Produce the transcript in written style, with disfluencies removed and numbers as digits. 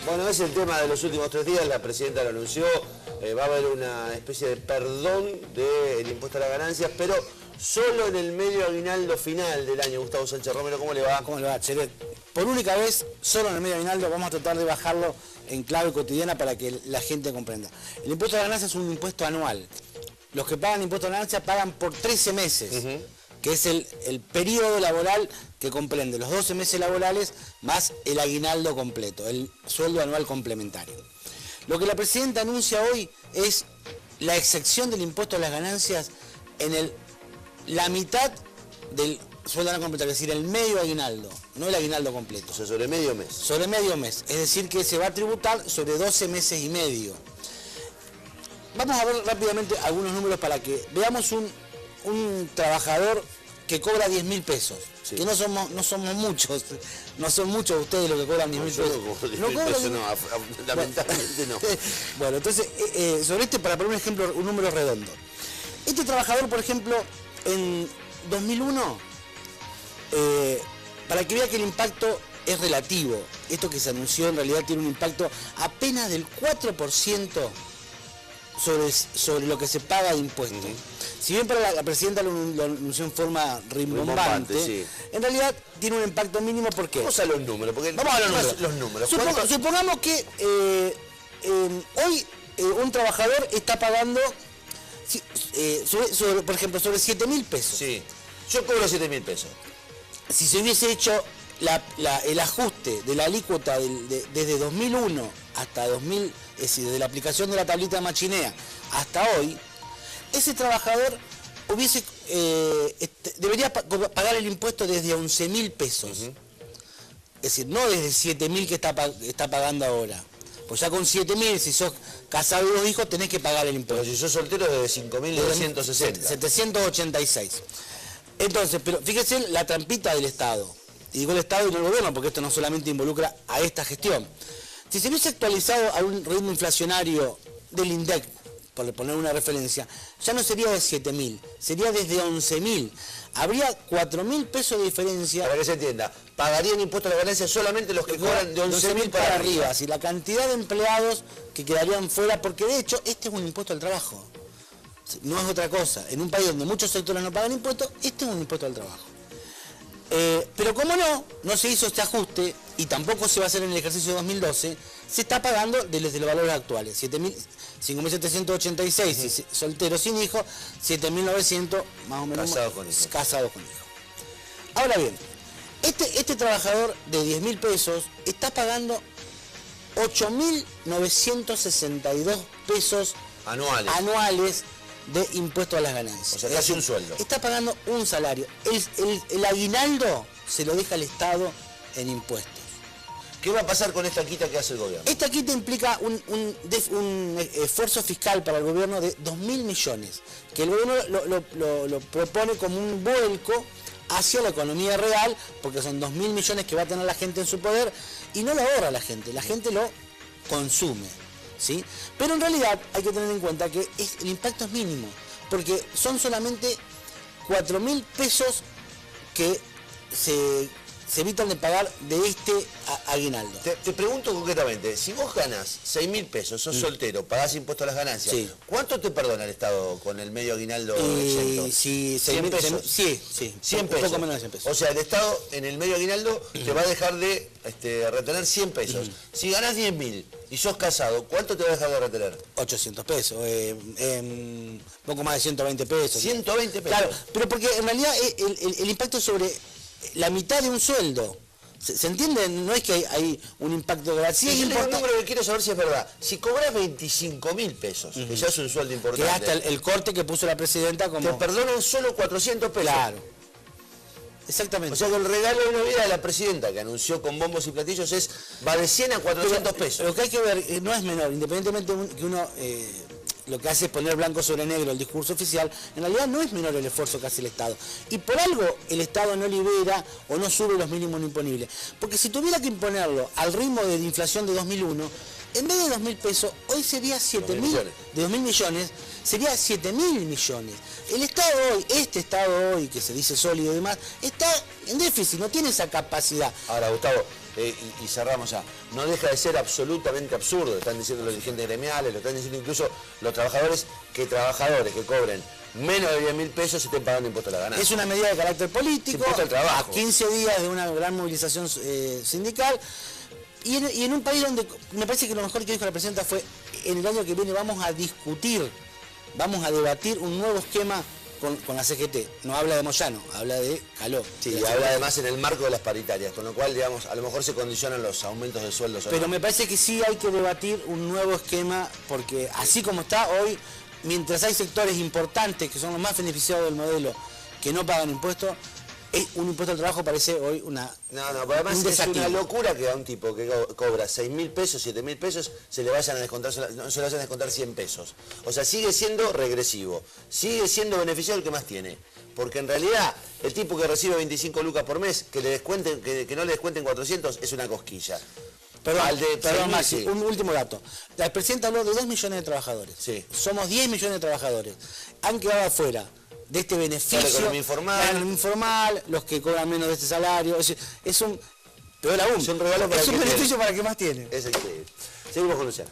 Bueno, es el tema de los últimos 3 días, la presidenta lo anunció, va a haber una especie de perdón del impuesto a las ganancias, pero solo en el medio aguinaldo final del año. Gustavo Sánchez Romero, ¿cómo le va? ¿Cómo le va, Cheret? Por única vez, solo en el medio aguinaldo, vamos a tratar de bajarlo en clave cotidiana para que la gente comprenda. El impuesto a las ganancias es un impuesto anual. Los que pagan impuesto a las ganancias pagan por 13 meses. Que es el periodo laboral que comprende los 12 meses laborales más el aguinaldo completo, el sueldo anual complementario. Lo que la presidenta anuncia hoy es la excepción del impuesto a las ganancias en la mitad del sueldo anual complementario, es decir, el medio aguinaldo, no el aguinaldo completo. O sea, sobre medio mes. Sobre medio mes, es decir, que se va a tributar sobre 12 meses y medio. Vamos a ver rápidamente algunos números para que veamos un trabajador que cobra 10.000 pesos, sí. Que no somos muchos, no son muchos ustedes los que cobran 10.000 pesos. No, 10.000 pesos no, lamentablemente no. Bueno, entonces, sobre para poner un ejemplo, un número redondo. Este trabajador, por ejemplo, en 2001, para que vea que el impacto es relativo, esto que se anunció en realidad tiene un impacto apenas del 4% sobre lo que se paga de impuestos. Si bien para la presidenta lo anunció en forma rimbombante, sí. En realidad tiene un impacto mínimo. ¿Por qué? Vamos a los números. Porque vamos a los números. Supongamos que hoy un trabajador está pagando, por ejemplo, sobre 7.000 pesos. Sí, yo cobro 7.000 pesos. Si se hubiese hecho el ajuste de la alícuota desde 2001 hasta 2000, es decir, desde la aplicación de la tablita de machinea hasta hoy, ese trabajador debería pagar el impuesto desde 11.000 pesos. Es decir, no desde 7.000 que está pagando ahora. Pues ya con 7.000, si sos casado y 2 hijos, tenés que pagar el impuesto. Pero si sos soltero, desde 5.260. 786. Entonces, pero fíjese la trampita del Estado. Y digo el Estado y no el gobierno, porque esto no solamente involucra a esta gestión. Si se hubiese actualizado a un ritmo inflacionario del INDEC, por poner una referencia, ya no sería de 7.000, sería desde 11.000. Habría 4.000 pesos de diferencia. Para que se entienda, pagarían impuestos a la ganancia solamente los que cobran de 11.000 para arriba. Así, la cantidad de empleados que quedarían fuera, porque de hecho este es un impuesto al trabajo. No es otra cosa. En un país donde muchos sectores no pagan impuestos, este es un impuesto al trabajo. Pero como no se hizo este ajuste y tampoco se va a hacer en el ejercicio 2012, se está pagando desde los valores actuales. 5.786 si soltero sin hijo, 7.900 más o menos casados con hijo. Ahora bien, este trabajador de 10.000 pesos está pagando 8.962 pesos anuales de impuesto a las ganancias. O sea, casi un sueldo. Está pagando un salario. El aguinaldo se lo deja el Estado en impuestos. ¿Qué va a pasar con esta quita que hace el gobierno? Esta quita implica un esfuerzo fiscal para el gobierno de 2.000 millones, que el gobierno lo propone como un vuelco hacia la economía real, porque son 2.000 millones que va a tener la gente en su poder, y no lo ahorra la gente lo consume. ¿Sí? Pero en realidad hay que tener en cuenta que el impacto es mínimo, porque son solamente 4.000 pesos que se evitan de pagar de este aguinaldo. Te pregunto concretamente, si vos ganas 6.000 pesos, sos soltero, pagás impuestos a las ganancias, sí. ¿Cuánto te perdona el Estado con el medio aguinaldo exento? Sí, 100 pesos. Sí, 100 pesos. Un poco menos de 100 pesos. O sea, el Estado en el medio aguinaldo te va a dejar de retener 100 pesos. Si ganás 10.000 y sos casado, ¿cuánto te va a dejar de retener? 800 pesos, poco más de 120 pesos. 120 pesos. Claro, pero porque en realidad el impacto es sobre la mitad de un sueldo. ¿Se entiende? No es que hay un impacto grande. Sí, un número que quiero saber si es verdad. Si cobras 25.000 pesos, que ya es un sueldo importante. Que hasta el corte que puso la presidenta como... Te perdonan solo 400 pesos. Claro. Exactamente. O sea que el regalo de Navidad de la presidenta, que anunció con bombos y platillos, va de 100 a 400 pesos. Lo que hay que ver no es menor, independientemente que uno... lo que hace es poner blanco sobre negro el discurso oficial, en realidad no es menor el esfuerzo que hace el Estado. Y por algo el Estado no libera o no sube los mínimos no imponibles. Porque si tuviera que imponerlo al ritmo de inflación de 2001, en vez de 2.000 pesos, hoy sería 7.000, de 2.000 millones, sería 7.000 millones. El Estado hoy, este Estado hoy, que se dice sólido y demás, está en déficit, no tiene esa capacidad. Ahora, Gustavo, y cerramos ya, no deja de ser absolutamente absurdo, lo están diciendo los dirigentes gremiales, lo están diciendo incluso los trabajadores que cobren menos de 10.000 pesos se estén pagando impuestos a la ganancia. Es una medida de carácter político, impuesto al trabajo. A 15 días de una gran movilización sindical, y en un país donde me parece que lo mejor que dijo la presidenta fue, en el año que viene vamos a debatir un nuevo esquema con la CGT. No habla de Moyano, habla de Caló. Sí, y habla además en el marco de las paritarias, con lo cual, digamos, a lo mejor se condicionan los aumentos de sueldos. Pero me parece que sí hay que debatir un nuevo esquema, porque así como está hoy, mientras hay sectores importantes que son los más beneficiados del modelo que no pagan impuestos, un impuesto al trabajo parece hoy una... No, pero además es una locura que a un tipo que cobra 6.000 pesos, 7.000 pesos, se le vayan a descontar 100 pesos. O sea, sigue siendo regresivo, sigue siendo beneficiado el que más tiene. Porque en realidad, el tipo que recibe 25 lucas por mes, que no le descuenten 400, es una cosquilla. Perdón, Maxi, un último dato. La presidenta habló de 2 millones de trabajadores. Sí. Somos 10 millones de trabajadores. Han quedado afuera de este beneficio. La economía informal, los que cobran menos de este salario. Es un, peor aún, es un regalo para es un beneficio para el que más tiene. Es increíble. Seguimos con Luciano.